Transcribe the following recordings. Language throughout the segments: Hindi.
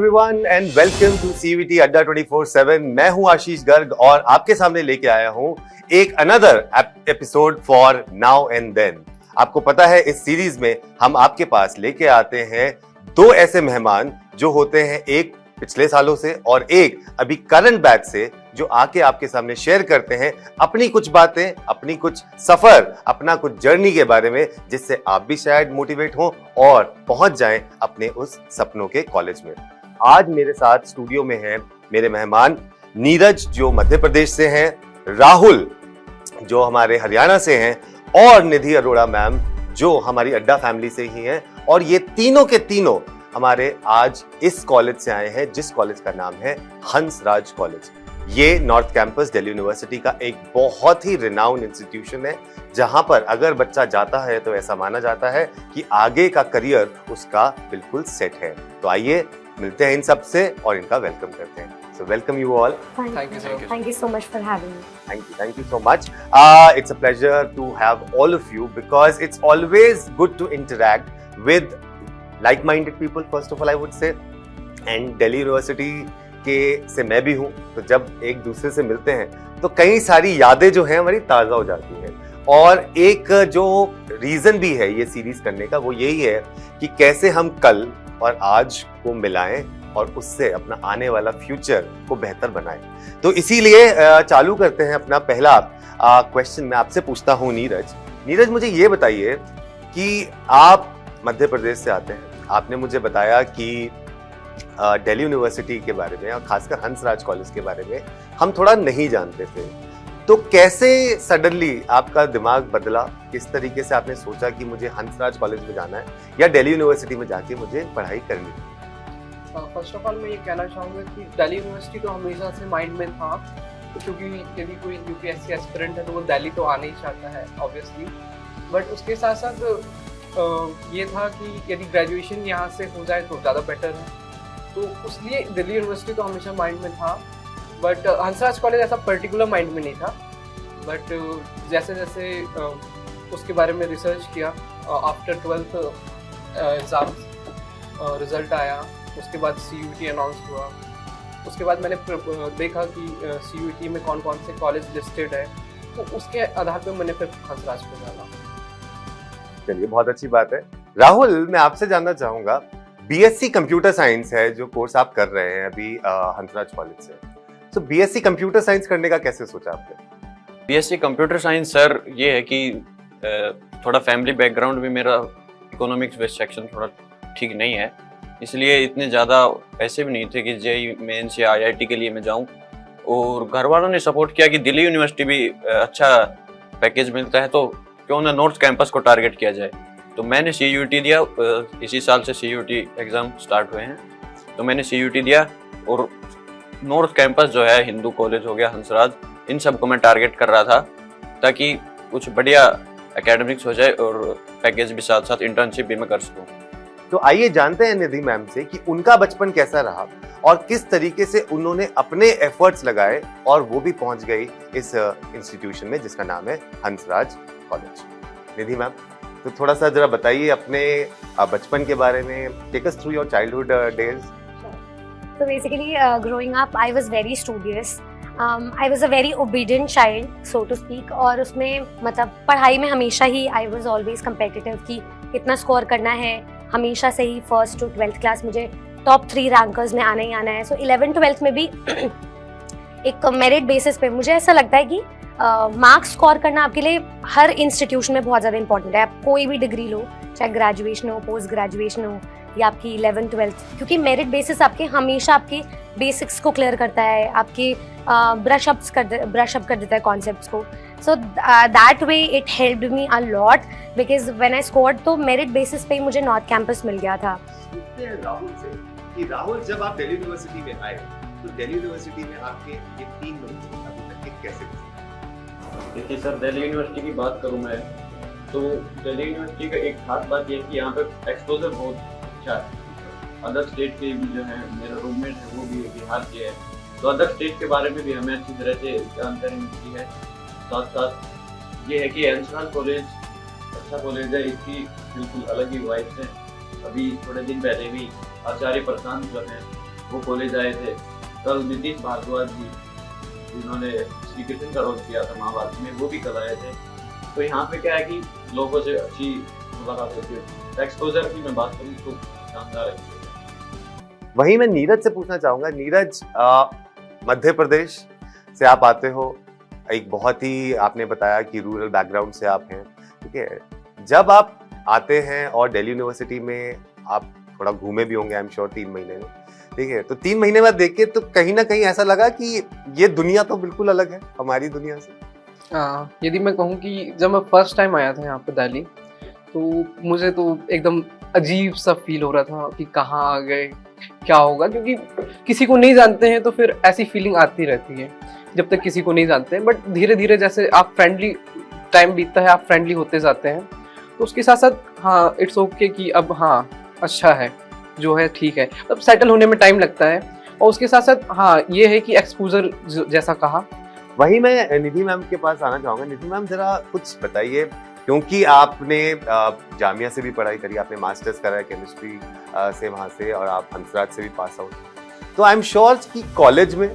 Everyone and welcome to CVT अड्डा 24/7। मैं हूं आशीष गर्ग और आपके सामने लेके आया हूं एक another episode for now and then. आपको पता है इस सीरीज में हम आपके पास लेके आते हैं दो ऐसे मेहमान जो होते हैं, एक पिछले सालों से और एक अभी करंट बैच से, जो आके आपके सामने शेयर करते हैं अपनी कुछ बातें, अपनी कुछ सफर, अपना कुछ जर्नी के बारे में, जिससे आप भी शायद मोटिवेट हो और पहुंच जाएं अपने उस सपनों के कॉलेज में। आज मेरे साथ स्टूडियो में हैं मेरे मेहमान नीरज जो मध्य प्रदेश से हैं, राहुल जो हमारे हरियाणा से हैं और निधि अरोड़ा मैम जो हमारी अड्डा फैमिली से ही हैं। और ये तीनों के तीनों हमारे आज इस कॉलेज से आए हैं जिस कॉलेज का नाम है हंसराज कॉलेज। ये नॉर्थ कैंपस दिल्ली यूनिवर्सिटी का एक बहुत ही रिनाउंड इंस्टीट्यूशन है, जहां पर अगर बच्चा जाता है तो ऐसा माना जाता है कि आगे का करियर उसका बिल्कुल सेट है। तो आइए मिलते हैं इन सब से और इनका वेलकम करते हैं। So welcome you all. Thank you so much for having me. Thank you so much. It's a pleasure to have all of you because it's always good to interact with like-minded people. First of all, I would say, and Delhi University के से मैं भी हूँ, तो जब एक दूसरे से मिलते हैं तो कई सारी यादें जो हैं हमारी ताज़ा हो जाती हैं। और एक जो रीज़न भी है ये सीरीज करने का वो यही है कि कैसे हम कल और आज को मिलाएं और उससे अपना आने वाला फ्यूचर को बेहतर बनाएं। तो इसीलिए चालू करते हैं अपना पहला क्वेश्चन। मैं आपसे पूछता हूँ नीरज मुझे ये बताइए कि आप मध्य प्रदेश से आते हैं। आपने मुझे बताया कि दिल्ली यूनिवर्सिटी के बारे में और खासकर हंसराज कॉलेज के बारे में हम थोड़ा नहीं जानते थे, तो कैसे सडनली आपका दिमाग बदला? किस तरीके से आपने सोचा कि मुझे हंसराज कॉलेज में जाना है या दिल्ली यूनिवर्सिटी में जाके मुझे पढ़ाई करनी है? फर्स्ट ऑफ ऑल मैं ये कहना चाहूँगा कि दिल्ली यूनिवर्सिटी तो हमेशा से माइंड में था, क्योंकि यदि कोई यूपीएससी एस्पिरेंट है तो वो दिल्ली तो आना ही चाहता है ऑब्वियसली। बट उसके साथ साथ ये था कि यदि ग्रेजुएशन यहाँ से हो जाए तो ज़्यादा बेटर है, तो उसलिए दिल्ली यूनिवर्सिटी तो हमेशा माइंड में था। बट हंसराज कॉलेज ऐसा पर्टिकुलर माइंड में नहीं था। बट जैसे जैसे उसके बारे में रिसर्च किया, आफ्टर 12th एग्ज़ाम रिज़ल्ट आया, उसके बाद CUET अनाउंस हुआ, उसके बाद मैंने देखा कि CUET में कौन कौन से कॉलेज लिस्टेड है, तो उसके आधार पर मैंने फिर हंसराज को जाना। चलिए बहुत अच्छी बात है। राहुल, मैं आपसे जानना चाहूँगा, BSc कंप्यूटर साइंस है जो कोर्स आप कर रहे हैं अभी हंसराज कॉलेज से, तो BSc कंप्यूटर साइंस करने का कैसे सोचा आपने? BSc कंप्यूटर साइंस सर ये है कि थोड़ा फैमिली बैकग्राउंड भी मेरा इकोनॉमिक्स बेस्ड सेक्शन थोड़ा ठीक नहीं है, इसलिए इतने ज़्यादा पैसे भी नहीं थे कि JEE मेंस या IIT के लिए मैं जाऊं। और घर वालों ने सपोर्ट किया कि दिल्ली यूनिवर्सिटी भी अच्छा पैकेज मिलता है, तो क्यों ना नॉर्थ कैंपस को टारगेट किया जाए। तो मैंने CUET दिया, इसी साल से CUET एग्ज़ाम स्टार्ट हुए हैं, तो मैंने CUET दिया और नॉर्थ कैंपस जो है, हिंदू कॉलेज हो गया, हंसराज, इन सब को मैं टारगेट कर रहा था ताकि कुछ बढ़िया एकेडमिक्स हो जाए और पैकेज भी साथ साथ इंटर्नशिप भी मैं कर सकूँ। तो आइए जानते हैं निधि मैम से कि उनका बचपन कैसा रहा और किस तरीके से उन्होंने अपने एफर्ट्स लगाए और वो भी पहुंच गई इस इंस्टीट्यूशन में जिसका नाम है हंसराज कॉलेज। निधि मैम, तो थोड़ा सा जरा बताइए अपने बचपन के बारे में। Take us through your childhood days. So basically, growing up, I was very studious. I was a very obedient child, so to speak. और उसमें मतलब पढ़ाई में हमेशा ही I was always competitive कि इतना स्कोर करना है, हमेशा से ही 1st to 12th क्लास मुझे टॉप 3 रैंकर्स में आना ही आना है। सो 11th 12th में भी एक मेरिट बेसिस पे मुझे ऐसा लगता है कि मार्क्स स्कोर करना आपके लिए हर इंस्टीट्यूशन में बहुत ज़्यादा इंपॉर्टेंट है। आप कोई भी डिग्री लो, चाहे ग्रेजुएशन हो, पोस्ट ग्रेजुएशन हो या आपकी 11th 12th, क्योंकि मेरिट बेसिस आपके हमेशा आपके बेसिक्स को क्लियर करता है, आपके ब्रश अप कर देता है कॉन्सेप्ट्स को। So that way it helped me a lot because when I scored तो मेरिट बेसिस पे ही मुझे नॉर्थ कैंपस मिल गया था। राहुल से कि राहुल, जब आप दिल्ली यूनिवर्सिटी में आए तो दिल्ली यूनिवर्सिटी में आपके ये 3 महीने अभी तक के कैसे? देखिए सर, दिल्ली यूनिवर्सिटी की बात करूँ मैं तो दिल्ली यूनिवर्सिटी का एक खास बात यह है कि यहाँ पे एक्सपोजर बहुत अच्छा है। अदर स्टेट के भी जो है, मेरा रूममेट है वो भी बिहार के है, तो अदर स्टेट के बारे में भी हमें अच्छी तरह से जानकारी मिलती है। साथ साथ ये है कि हंसराज कॉलेज अच्छा कॉलेज है, इसकी बिल्कुल अलग ही वाइब्स है। अभी थोड़े दिन पहले भी आचार्य प्रशांत जो है वो कॉलेज आए थे। कल नीतीश भारद्वाज जी जिन्होंने श्री कृष्ण का रोल किया था महाभारत में, वो भी कल आए थे। तो यहाँ पे क्या है कि लोगों से अच्छी मुलाकात होती है। एक्सपोजर की मैं बात करूँ तो शानदार है। वहीं मैं नीरज से पूछना चाहूंगा, नीरज मध्य प्रदेश से आप आते हो, एक बहुत ही आपने बताया कि रूरल बैकग्राउंड से आप हैं, ठीक है। जब आप आते हैं और दिल्ली यूनिवर्सिटी में आप थोड़ा घूमे भी होंगे आई एम श्योर 3 महीने में, ठीक है, तो 3 महीने बाद देख के तो कहीं ना कहीं ऐसा लगा कि ये दुनिया तो बिल्कुल अलग है हमारी दुनिया से। यदि मैं कहूँ कि जब मैं फर्स्ट टाइम आया था यहाँ पे दिल्ली, तो मुझे तो एकदम अजीब सा फील हो रहा था कि कहाँ आ गए, क्या होगा, क्योंकि किसी को नहीं जानते हैं तो फिर ऐसी फीलिंग आती रहती है जब तक किसी को नहीं जानते हैं। बट धीरे धीरे जैसे आप फ्रेंडली टाइम बीतता है, आप फ्रेंडली होते जाते हैं, तो उसके साथ साथ हाँ इट्स ओके कि अब हाँ अच्छा है जो है ठीक है, अब सेटल होने में टाइम लगता है। और उसके साथ साथ हाँ ये है कि एक्सपोजर जैसा कहा। वही मैं निधि मैम के पास आना चाहूंगा। निधि मैम जरा कुछ बताइए, क्योंकि आपने जामिया से भी पढ़ाई करी, आपने मास्टर्स करा है केमिस्ट्री से वहाँ से, और आप हंसराज से भी पास आउट, तो आई एम श्योर कि कॉलेज में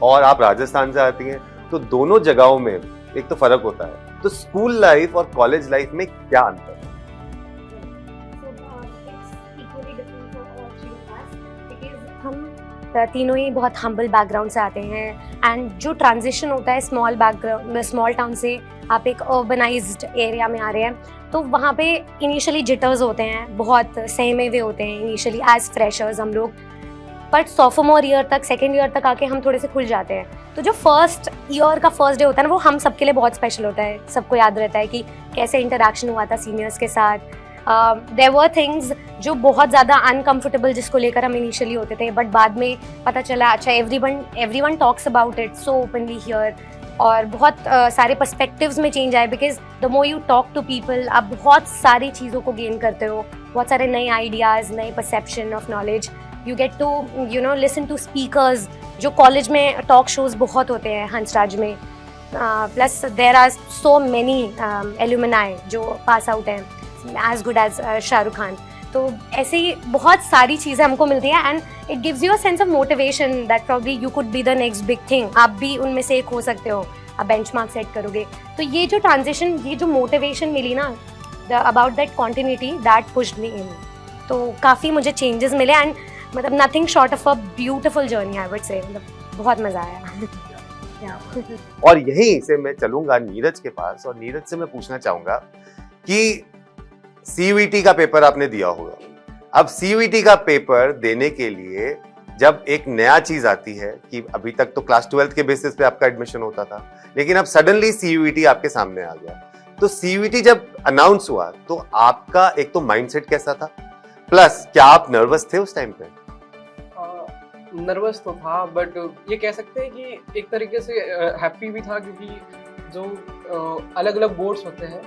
और आप राजस्थान से आती हैं तो दोनों जगहों में एक तो फर्क होता है, तो स्कूल लाइफ और कॉलेज लाइफ में क्या अंतर है? हम तीनों ही बहुत हम्बल बैकग्राउंड से आते हैं, एंड जो ट्रांजिशन होता है स्मॉल बैकग्राउंड स्मॉल टाउन से आप एक अर्बनाइज्ड एरिया में आ रहे हैं, तो वहाँ पे इनिशियली जिटर्स होते हैं, बहुत सहमे हुए होते हैं इनिशियली एज फ्रेशर्स हम लोग, बट सोफोमोर ईयर तक, सेकेंड ईयर तक आके हम थोड़े से खुल जाते हैं। तो जो फर्स्ट ईयर का फर्स्ट डे होता है ना, वो हम सबके लिए बहुत स्पेशल होता है। सबको याद रहता है कि कैसे इंटरेक्शन हुआ था सीनियर्स के साथ। देयर वर थिंग्स जो बहुत ज़्यादा अनकम्फर्टेबल जिसको लेकर हम इनिशियली होते थे, बट बाद में पता चला अच्छा everyone talks about it so openly here, और बहुत सारे पर्सपेक्टिव्स में चेंज आए, because the more you talk to people आप बहुत सारी चीज़ों को गेन करते हो, बहुत सारे नए आइडियाज़, नए perception of knowledge. You get to listen to speakers, जो कॉलेज में टॉक शोज बहुत होते हैं हंसराज में, plus there are so many alumni जो पास आउट हैं as good as Shahrukh Khan. तो ऐसे ही बहुत सारी चीज़ें हमको मिलती हैं, and it gives you a sense of motivation that probably you could be the next big thing. आप भी उनमें से एक हो सकते हो, आप बेंचमार्क सेट करोगे। तो ये जो ट्रांजिशन, ये जो मोटिवेशन मिली ना, about that continuity, that pushed me in. तो काफ़ी मुझे चेंजेस मिले, एंड मतलब nothing short of a beautiful journey I would say, मतलब बहुत मज़ा आया। और यहीं से मैं चलूंगा नीरज के पास, और नीरज से मैं पूछना चाहूंगा कि सीयूईटी का पेपर आपने दिया होगा। अब सीयूईटी का पेपर देने के लिए जब एक नया चीज आती है कि अभी तक तो क्लास 12 के बेसिस पे आपका एडमिशन होता था, लेकिन अब सडनली सीयूईटी आपके सामने आ गया, तो सीयूईटी जब अनाउंस हुआ तो आपका एक तो माइंडसेट कैसा था, प्लस क्या आप नर्वस थे उस टाइम पे? नर्वस तो था, बट ये कह सकते हैं कि एक तरीके से हैप्पी भी था, क्योंकि जो अलग अलग बोर्ड्स होते हैं,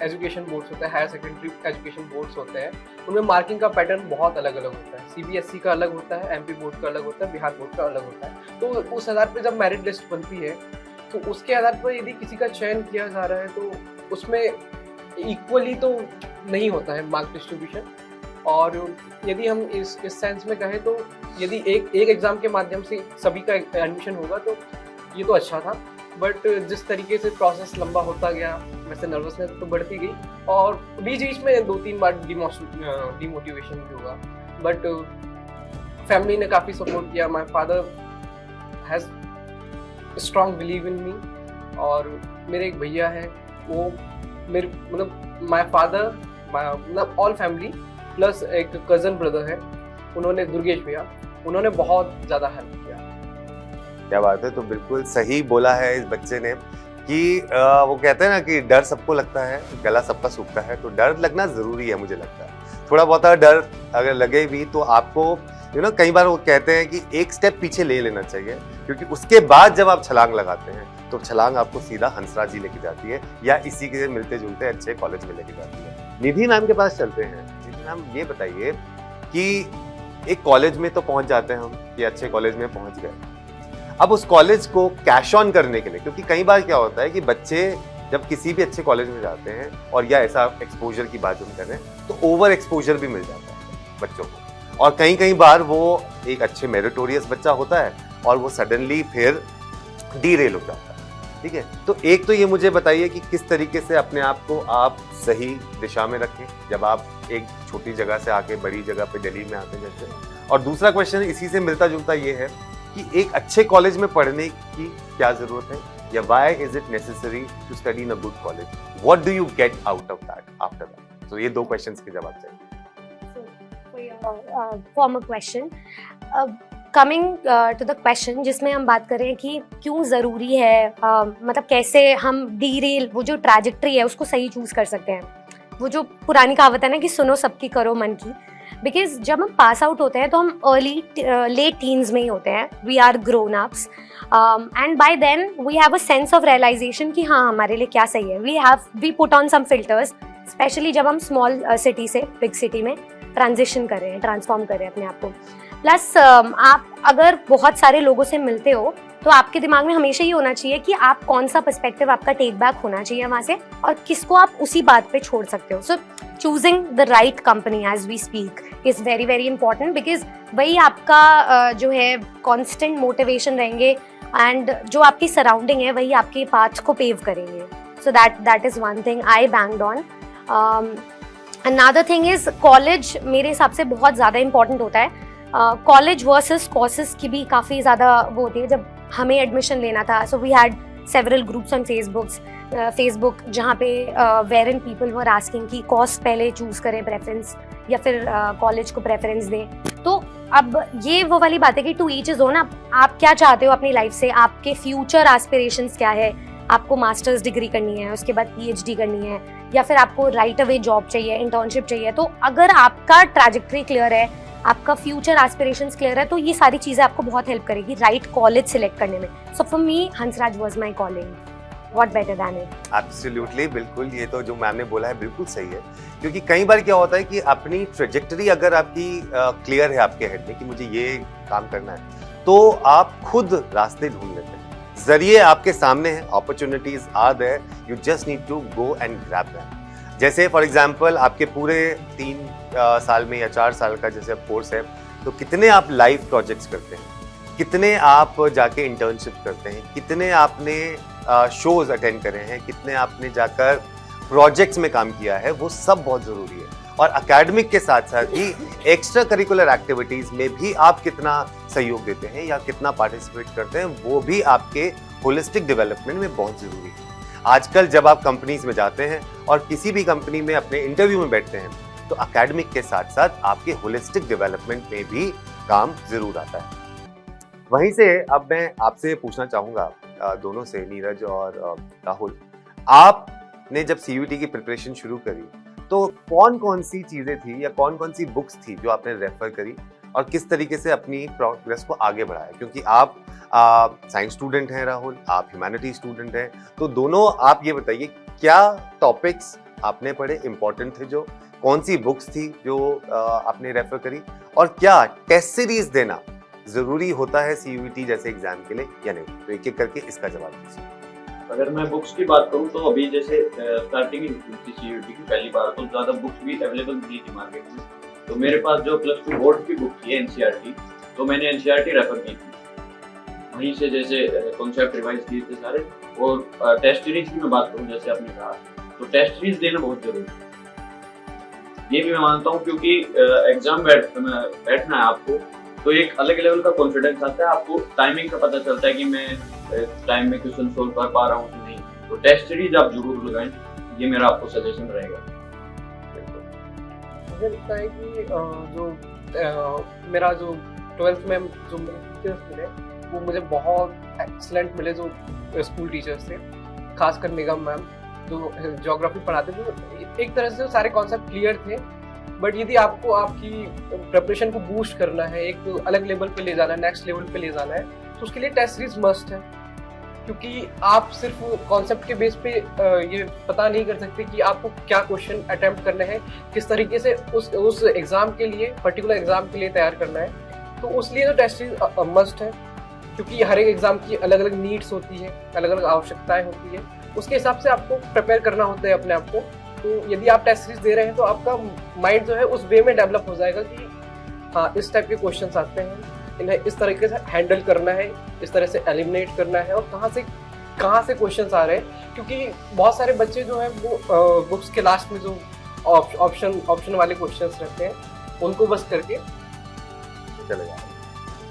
एजुकेशन बोर्ड्स होते हैं, हायर सेकेंडरी एजुकेशन बोर्ड्स होते हैं, उनमें मार्किंग का पैटर्न बहुत अलग अलग होता है। सीबीएसई का अलग होता है, एमपी बोर्ड का अलग होता है, बिहार बोर्ड का अलग होता है। तो उस आधार पर जब मेरिट लिस्ट बनती है, तो उसके आधार पर यदि किसी का चयन किया जा रहा है तो उसमें इक्वली तो नहीं होता है मार्क डिस्ट्रीब्यूशन। और यदि हम इस सेंस में कहें तो यदि एक एग्ज़ाम के माध्यम से सभी का एडमिशन होगा तो ये तो अच्छा था, बट जिस तरीके से प्रोसेस लंबा होता गया वैसे नर्वसनेस तो बढ़ती गई, और बीच बीच में 2-3 बार डिमोटिवेशन भी हुआ, बट फैमिली ने काफ़ी सपोर्ट किया। My father has strong believe in me, और मेरे एक भैया है, वो मेरे मतलब माय फादर, मतलब ऑल फैमिली प्लस एक कज़न ब्रदर है, उन्होंने दुर्गेश भैया, उन्होंने बहुत ज़्यादा हेल्प किया। क्या बात है, तो बिल्कुल सही बोला है इस बच्चे ने कि वो कहते हैं ना कि डर सबको लगता है, गला सबका सूखता है, तो डर लगना ज़रूरी है। मुझे लगता है थोड़ा बहुत डर अगर लगे भी तो आपको कई बार वो कहते हैं कि एक स्टेप पीछे ले लेना चाहिए, क्योंकि उसके बाद जब आप छलांग लगाते हैं तो छलांग आपको सीधा हंसराज जी लेके जाती है, या इसी के मिलते जुलते अच्छे कॉलेज में लेके जाती है। निधि मैम के पास चलते हैं। निधि मैम, ये बताइए कि एक कॉलेज में तो पहुंच जाते हैं हम, कि अच्छे कॉलेज में पहुंच गए, अब उस कॉलेज को कैश ऑन करने के लिए, क्योंकि कई बार क्या होता है कि बच्चे जब किसी भी अच्छे कॉलेज में जाते हैं, और या ऐसा एक्सपोजर की बात हम कर रहे हैं, तो ओवर एक्सपोजर भी मिल जाता है बच्चों को, और कई कई बार वो एक अच्छे मेरिटोरियस बच्चा होता है और वो सडनली फिर डीरेल हो जाता है। ठीक है, तो एक तो ये मुझे बताइए कि किस तरीके से अपने आप को आप सही दिशा में रखें जब आप एक छोटी जगह से आके बड़ी जगह पे दिल्ली में आते जैसे। और दूसरा क्वेश्चन इसी से मिलता जुलता ये है कि एक अच्छे कॉलेज में पढ़ने की क्या जरूरत है, या why is it necessary to study in a good college, what do you get out of that after that. तो ये दो क्वेश्चंस के जवाब चाहिए। Former question, coming to the question जिसमें हम बात कर रहे हैं कि क्यों ज़रूरी है, मतलब कैसे हम डीरेल वो जो ट्रैजेक्टरी है उसको सही चूज़ कर सकते हैं। वो जो पुरानी कहावत है ना कि सुनो सबकी करो मन की, बिकॉज जब हम पास आउट होते हैं तो हम अर्ली लेट टीन्स में ही होते हैं, we are grown ups and by then we have a sense of realization कि हाँ हमारे लिए क्या सही है। We put on some filters, specially जब हम स्मॉल सिटी से बिग सिटी में ट्रांजिशन कर रहे हैं, ट्रांसफॉर्म कर रहे हैं अपने आप को। प्लस आप अगर बहुत सारे लोगों से मिलते हो तो आपके दिमाग में हमेशा ये होना चाहिए कि आप कौन सा पर्सपेक्टिव आपका टेक बैक होना चाहिए वहाँ से और किसको आप उसी बात पे छोड़ सकते हो। So choosing the right company as we speak is very very important, because वही आपका जो है कॉन्स्टेंट मोटिवेशन रहेंगे एंड जो आपकी सराउंडिंग है वही आपके पाथ को पेव करेंगे। So that is one thing I banged on. Another thing is college मेरे हिसाब से बहुत ज़्यादा इंपॉर्टेंट होता है। कॉलेज वर्सेस कोर्सेज की भी काफ़ी ज़्यादा वो होती है। जब हमें एडमिशन लेना था, so we had several groups on Facebook जहाँ पे wherein people were asking कि कोर्स पहले चूज़ करें प्रेफरेंस या फिर कॉलेज को प्रेफरेंस दें। तो अब ये वो वाली बात है कि टू ईच इज़ ओन, आप क्या चाहते हो अपनी लाइफ से, आपके फ्यूचर एस्पिरेशंस क्या है। आपको मास्टर्स डिग्री करनी है, उसके बाद पीएचडी करनी है, या फिर आपको राइट अवे जॉब चाहिए, इंटर्नशिप चाहिए। तो अगर आपका ट्रैजेक्टरी क्लियर है, आपका फ्यूचर एस्पिरेशंस क्लियर है, तो ये सारी चीज़ें आपको बहुत हेल्प करेगी राइट कॉलेज सिलेक्ट करने में। So for me Hansraj was my calling, what better than it. Absolutely, बिल्कुल, ये तो जो मैम ने बोला है बिल्कुल सही है। क्योंकि कई बार क्या होता है कि अपनी ट्रेजेक्टरी अगर आपकी क्लियर है आपके हेड में कि मुझे ये काम करना है, तो आप खुद रास्ते ढूंढ लेते हैं, जरिए आपके सामने हैं, opportunities are there, you just need to go and grab them. जैसे फॉर एग्जांपल आपके पूरे 3 साल में या 4 साल का जैसे कोर्स है, तो कितने आप लाइव प्रोजेक्ट्स करते हैं, कितने आप जाके इंटर्नशिप करते हैं, कितने आपने शोज अटेंड करे हैं, कितने आपने जाकर प्रोजेक्ट्स में काम किया है, वो सब बहुत ज़रूरी है। और एकेडमिक के साथ साथ ही एक्स्ट्रा करिकुलर एक्टिविटीज़ में भी आप कितना सहयोग देते हैं या कितना पार्टिसिपेट करते हैं, वो भी आपके होलिस्टिक डेवलपमेंट में बहुत ज़रूरी है। आजकल जब आप कंपनीज में जाते हैं और किसी भी कंपनी में अपने इंटरव्यू में बैठते हैं, तो एकेडमिक के साथ साथ आपके होलिस्टिक डेवलपमेंट में भी काम जरूर आता है। वहीं से अब मैं आपसे पूछना चाहूँगा दोनों से, नीरज और राहुल, आपने जब सीयूईटी की प्रिपरेशन शुरू करी तो कौन कौन सी चीज़ें थी या कौन कौन सी बुक्स थी जो आपने रेफर करी और किस तरीके से अपनी प्रोग्रेस को आगे बढ़ाया? क्योंकि आप साइंस स्टूडेंट हैं राहुल, आप ह्यूमैनिटी स्टूडेंट हैं, तो दोनों आप ये बताइए क्या टॉपिक्स आपने पढ़े इंपॉर्टेंट थे, जो कौन सी बुक्स थी जो आपने रेफर करी, और क्या टेस्ट सीरीज देना जरूरी होता है सीयूईटी जैसे एग्जाम के लिए या नहीं? तो एक एक करके इसका जवाब दीजिए। अगर मैं बुक्स की बात करूं तो अभी जैसे स्टार्टिंग ही हुई थी सीयूईटी की पहली बार, तो ज़्यादा बुक्स भी अवेलेबल नहीं थी मार्केट में। तो मेरे पास जो +2 बोर्ड की बुक थी एनसीईआरटी, तो मैंने एनसीईआरटी रेफर की थी, वहीं से जैसे कॉन्सेप्ट रिवाइज किए थे सारे। और टेस्ट सीरीज की मैं बात करूं जैसे आपने कहा, तो टेस्ट सीरीज देना बहुत जरूरी है, ये भी मैं मानता हूँ, क्योंकि एग्जाम बैठना है आपको तो एक अलग लेवल का कॉन्फिडेंस आता है, आपको टाइमिंग का पता चलता है कि मैं टाइम में क्वेश्चन सोल्व कर पा रहा हूँ कि नहीं। तो टेस्ट सीरीज आप जरूर लगाएं, ये मेरा आपको सजेशन रहेगा। मुझे लगता है कि जो मेरा जो 12th में जो टीचर्स मिले वो मुझे बहुत एक्सीलेंट मिले, जो स्कूल टीचर्स थे, खासकर निगम मैम जो ज्योग्राफी पढ़ाते थे। एक तरह से सारे कॉन्सेप्ट क्लियर थे, बट यदि आपको आपकी प्रिपरेशन को बूस्ट करना है, एक अलग लेवल पे ले जाना है, नेक्स्ट लेवल पे ले जाना है, तो उसके लिए टेस्ट सीरीज मस्ट है। क्योंकि आप सिर्फ कॉन्सेप्ट के बेस पे ये पता नहीं कर सकते कि आपको क्या क्वेश्चन अटेम्प्ट करना है, किस तरीके से उस एग्ज़ाम के लिए, पर्टिकुलर एग्ज़ाम के लिए तैयार करना है। तो उस लिए तो टेस्ट सीरीज मस्ट है, क्योंकि हर एक एग्ज़ाम की अलग अलग नीड्स होती है, अलग अलग आवश्यकताएं होती है, उसके हिसाब से आपको प्रिपेयर करना होता है अपने आप को। तो यदि आप टेस्ट सीरीज दे रहे हैं तो आपका माइंड जो है उस वे में डेवलप हो जाएगा कि हाँ इस टाइप के क्वेश्चंस आते हैं, इन्हें इस तरीके से हैंडल करना है, इस तरह से एलिमिनेट करना है, और कहाँ से क्वेश्चंस आ रहे हैं, क्योंकि बहुत सारे बच्चे जो हैं वो बुक्स के लास्ट में जो ऑप्शन वाले क्वेश्चंस रहते हैं उनको बस करके चले जाए।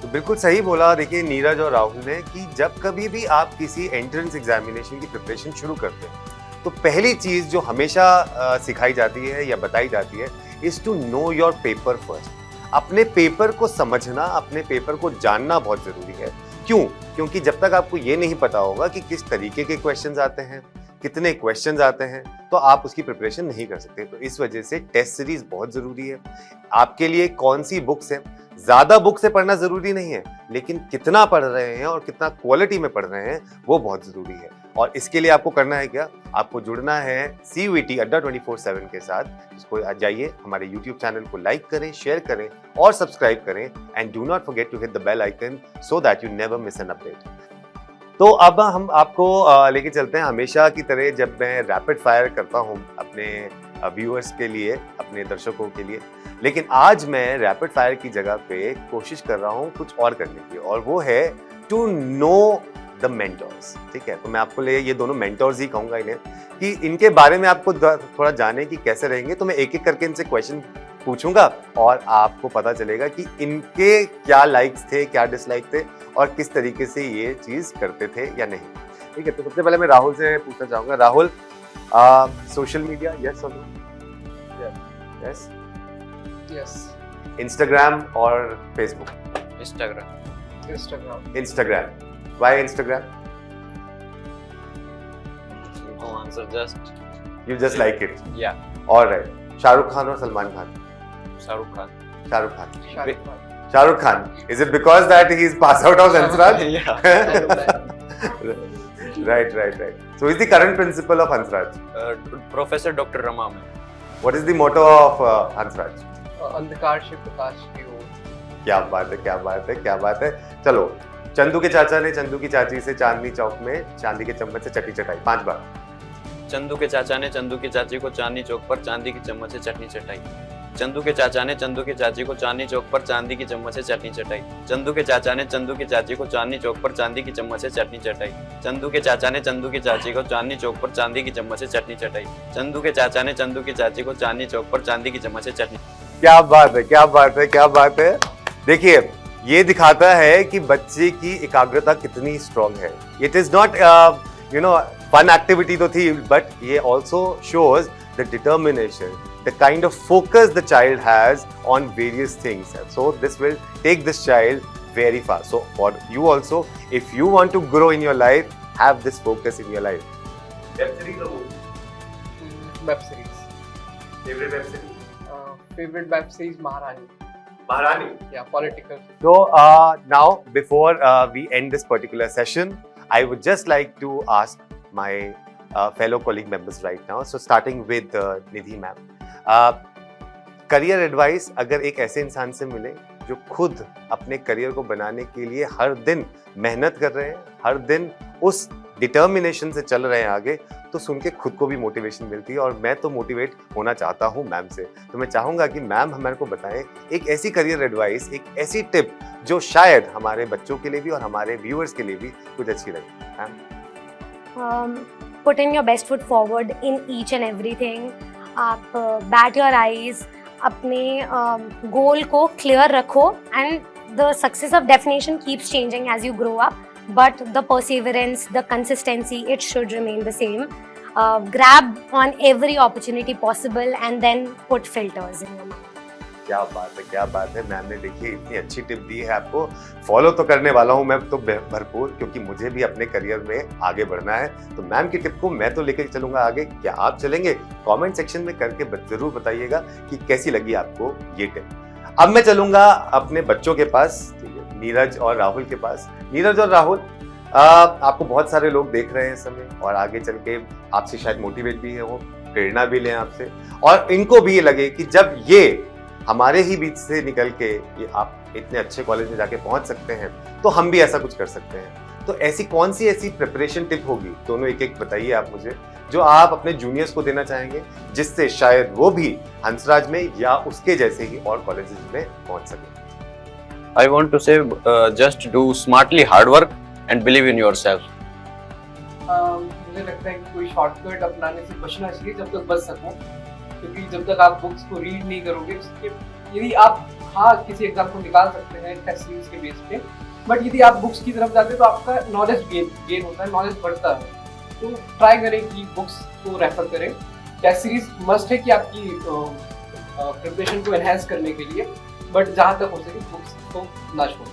तो बिल्कुल सही बोला देखिए नीरज और राहुल ने कि जब कभी भी आप किसी एंट्रेंस एग्जामिनेशन की प्रिपरेशन शुरू करते हैं तो पहली चीज जो हमेशा सिखाई जाती है या बताई जाती है is to know your paper first. अपने पेपर को समझना, अपने पेपर को जानना बहुत जरूरी है। क्यों? क्योंकि जब तक आपको ये नहीं पता होगा कि किस तरीके के क्वेश्चंस आते हैं, कितने क्वेश्चंस आते हैं, तो आप उसकी प्रिपरेशन नहीं कर सकते। तो इस वजह से टेस्ट सीरीज बहुत जरूरी है। आपके लिए कौन सी बुक्स है, ज्यादा बुक से पढ़ना जरूरी नहीं है, लेकिन कितना पढ़ रहे हैं और कितना क्वालिटी में पढ़ रहे हैं वो बहुत जरूरी है। और इसके लिए आपको करना है क्या? आपको जुड़ना है CUET अड्डा 24/7 के साथ। इसको जाइए, हमारे YouTube चैनल को लाइक करें, शेयर करें और सब्सक्राइब करें, and do not forget to hit the bell icon so that you never miss an update. तो अब हम आपको लेके चलते हैं हमेशा की तरह, जब मैं रैपिड फायर करता हूँ अपने व्यूअर्स के लिए, अपने दर्शकों के लिए, लेकिन आज मैं रैपिड फायर की जगह पे कोशिश कर रहा हूँ कुछ और करने की, और वो है टू नो द मेंटर्स। ठीक है, तो मैं आपको ये दोनों मेंटर्स ही कहूंगा इन्हें, कि इनके बारे में आपको थोड़ा जाने की कैसे रहेंगे। तो मैं एक एक करके इनसे क्वेश्चन पूछूंगा और आपको पता चलेगा कि इनके क्या लाइक्स थे, क्या डिसलाइक थे, और किस तरीके से ये चीज करते थे या नहीं। ठीक है, तो सबसे पहले मैं राहुल से पूछना चाहूंगा। राहुल, सोशल मीडिया यस और नो? यस। इंस्टाग्राम और Facebook? Instagram. Why Instagram? No answer, just You just like it. yeah. All right. Shahrukh Khan और Salman Khan? Shahrukh Khan. Shahrukh Khan. Is it because that he is passed out of Hansraj? Yeah. Right. So, who is the current principal of Hansraj? Professor Dr. Rama. What is the motto of Hansraj? अंधकार से प्रकाश की ओर। क्या बात है। चलो, चंदू के चाचा ने चंदू की चाची से चांदनी चौक में चांदी के चम्मच से चटनी चटाई। 5 बार। चंदू के चाचा ने चंदू की चाची को चांदनी चौक पर चांदी की चम्मच से चटनी चटाई। चंदू के चाचा ने चंदू की चाची को चांदनी चौक पर चांदी की चम्मच से चटनी चटाई। चंदू के चाचा ने चंदू की चाची को चांदनी चौक पर चांदी की चम्मच से चटनी चटाई। चंदू के चाचा ने चंदू की चाची को चांदनी चौक पर चांदी की चम्मच से चटनी चटाई। चंदू के चाचा ने चंदू की चाची को चांदनी चौक पर चांदी की चम्मच से चटनी। क्या बात है। देखिए, ये दिखाता है कि बच्चे की एकाग्रता कितनी स्ट्रांग है। It is not fun activity तो थी, बट ये also shows the determination, the kind of focus the child has on various things, so this will take this child very far. So for you also, if you want to grow in your life, have this focus in your life. Web series or movie? Web series. Favorite web series? Favorite web series Maharani. Yeah, political. So now, before we end this particular session, I would just like to ask my fellow colleague members right now. So starting with Nidhi ma'am, career advice अगर एक ऐसे इंसान से मिले जो खुद अपने करियर को बनाने के लिए हर दिन मेहनत कर रहे हैं, हर दिन उस डिटर्मिनेशन से चल रहे हैं आगे, तो सुन के खुद को भी मोटिवेशन मिलती है। और मैं तो मोटिवेट होना चाहता हूं मैम से, तो मैं चाहूंगा कि मैम हमारे को बताएं एक ऐसी करियर एडवाइस, एक ऐसी टिप जो शायद हमारे बच्चों के लिए भी और हमारे व्यूअर्स के लिए भी कुछ अच्छी लगे। Ma'am, put in your best foot forward in each and everything. आप बैट योर आईज, अपने गोल को क्लियर रखो, and the success of definition keeps changing as you grow up, but the perseverance, the consistency, it should remain the same. Grab on every opportunity possible and then put filters in your mind. क्या बात है मैम ने देखिए इतनी अच्छी टिप दी है आपको। फॉलो तो करने वाला हूँ मैं तो भरपूर, क्योंकि मुझे भी अपने करियर में आगे बढ़ना है। तो मैम की टिप को मैं तो लेकर चलूंगा आगे। क्या आप चलेंगे? कमेंट सेक्शन में करके जरूर बताइएगा कि कैसी लगी आपको ये टिप। अब मैं चलूंगा अपने बच्चों के पास, नीरज और राहुल के पास। नीरज और राहुल, आपको बहुत सारे लोग देख रहे हैं इस समय, और आगे चल के आपसे शायद मोटिवेट भी हो, प्रेरणा भी लें आपसे, और इनको भी ये लगे कि जब ये हमारे ही बीच से निकल के ये आप इतने अच्छे कॉलेज में जाके पहुंच सकते हैं, तो हम भी ऐसा कुछ कर सकते हैं। तो ऐसी कौन सी ऐसी प्रिपरेशन टिप होगी, दोनों एक एक बताइए आप मुझे, जो आप अपने जूनियर्स को देना चाहेंगे, जिससे शायद वो भी हंसराज में या उसके जैसे ही और कॉलेजेस में पहुंच सके। I want to say just do smartly hard work and believe in yourself. मुझे लगता है कि कोई शॉर्टकट अपनाने से बचना चाहिए जब तक बच सको, क्योंकि जब तक आप बुक्स को रीड नहीं करोगे, यदि आप किसी एग्जाम को निकाल सकते हैं टेस्ट सीरीज के बेस पे, बट यदि आप बुक्स की तरफ जाते हैं तो आपका नॉलेज गेन होता है, नॉलेज बढ़ता है। तो ट्राई करें कि बुक्स को रेफर करें। टेस्ट सीरीज मस्ट है कि आपकी प्रिपरेशन को एनहेंस करने के लिए, बट जहाँ तक हो सके बुक्स को ना छोड़ें।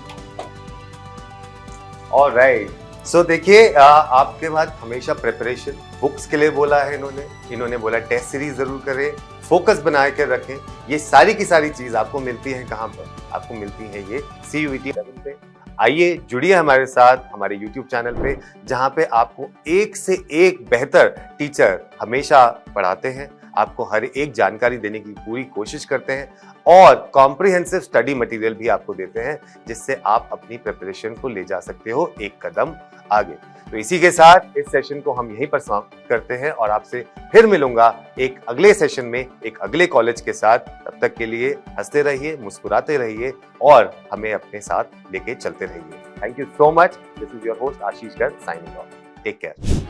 ऑलराइट, सो देखिए आपके बाद हमेशा प्रिपरेशन बुक्स के लिए बोला है इन्होंने बोला टेस्ट सीरीज जरूर करें, फोकस बना कर रखें। ये सारी की सारी चीज आपको मिलती है कहाँ पर? आपको मिलती है ये CUET लेवल पे। आइए जुड़िए हमारे साथ हमारे YouTube चैनल पे, जहाँ पे आपको एक से एक बेहतर टीचर हमेशा पढ़ाते हैं, आपको हर एक जानकारी देने की पूरी कोशिश करते हैं और कॉम्प्रिहेंसिव स्टडी मटेरियल भी आपको देते हैं, जिससे आप अपनी प्रिपरेशन को ले जा सकते हो एक कदम आगे। तो इसी के साथ इस सेशन को हम यहीं पर समाप्त करते हैं और आपसे फिर मिलूंगा एक अगले सेशन में एक अगले कॉलेज के साथ। तब तक के लिए हंसते रहिए, मुस्कुराते रहिए और हमें अपने साथ लेके चलते रहिए। Thank you so much. This is your host Ashish Garg signing off. Take care.